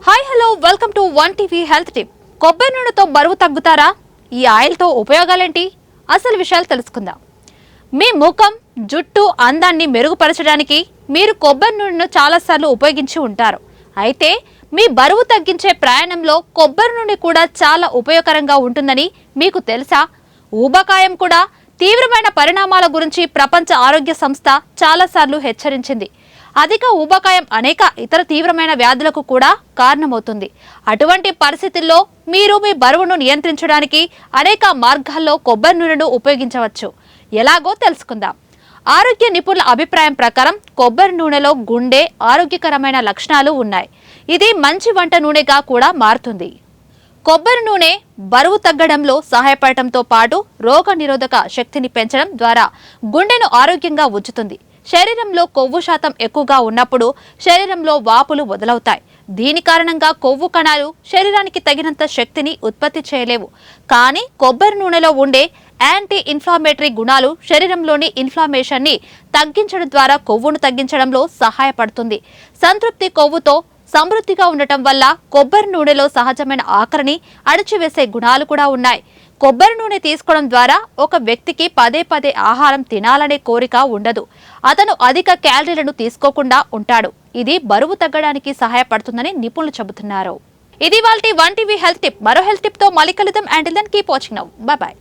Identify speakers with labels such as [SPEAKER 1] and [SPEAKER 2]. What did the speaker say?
[SPEAKER 1] Hi hello welcome to one TV health tip. కొబ్బరి నూనెతో బరువు తగ్గుతారా? ఈ ఆయిల్తో ఉపయోగాలేంటి? అసలు విషయాలు తెలుసుకుందాం. మీ ముఖం, జుట్టు అందాన్ని మెరుగుపరచడానికి మీరు కొబ్బరి నూనెను చాలాసార్లు ఉపయోగించి ఉంటారు. అయితే మీ బరువు తగ్గించే ప్రయాణంలో కొబ్బరి నూనె కూడా చాలా ఉపయోగకరంగా ఉంటుందని మీకు తెలుసా? ఊబకాయం కూడా తీవ్రమైన పరిణామాల గురించి ప్రపంచ ఆరోగ్య సంస్థ చాలాసార్లు హెచ్చరించింది. అధిక ఊబకాయం అనేక ఇతర తీవ్రమైన వ్యాధులకు కూడా కారణమవుతుంది. అటువంటి పరిస్థితుల్లో మీరు మీ బరువును నియంత్రించడానికి అనేక మార్గాల్లో కొబ్బరి నూనెను ఉపయోగించవచ్చు. ఎలాగో తెలుసుకుందాం. ఆరోగ్య నిపుణుల అభిప్రాయం ప్రకారం కొబ్బరి నూనెలో గుండె ఆరోగ్యకరమైన లక్షణాలు ఉన్నాయి. ఇది మంచి వంట నూనెగా కూడా మారుతుంది. కొబ్బరి నూనె బరువు తగ్గడంలో సహాయపడటంతో పాటు రోగ నిరోధక శక్తిని పెంచడం ద్వారా గుండెను ఆరోగ్యంగా ఉంచుతుంది. శరీరంలో కొవ్వు శాతం ఎక్కువగా ఉన్నప్పుడు శరీరంలో వాపులు మొదలవుతాయి. దీని కారణంగా కొవ్వు కణాలు శరీరానికి తగినంత శక్తిని ఉత్పత్తి చేయలేవు. కానీ కొబ్బరి నూనెలో ఉండే యాంటీ ఇన్ఫ్లామేటరీ గుణాలు శరీరంలోని ఇన్ఫ్లామేషన్ని తగ్గించడం ద్వారా కొవ్వును తగ్గించడంలో సహాయపడుతుంది. సంతృప్తి కొవ్వుతో సమృద్ధిగా ఉండటం వల్ల కొబ్బరి నూనెలో సహజమైన ఆకలిని అణిచివేసే గుణాలు కూడా ఉన్నాయి. కొబ్బరి నూనె తీసుకోవడం ద్వారా ఒక వ్యక్తికి పదే పదే ఆహారం తినాలనే కోరిక ఉండదు. అతను అధిక క్యాలరీలను తీసుకోకుండా ఉంటాడు. ఇది బరువు తగ్గడానికి సహాయపడుతుందని నిపుణులు చెబుతున్నారు. ఇది వాల్టి వన్ టీవీ హెల్త్ టిప్. మరో హెల్త్ టిప్ తో మళ్ళీ కలుద్దాం. Until then keep watching now. Bye by.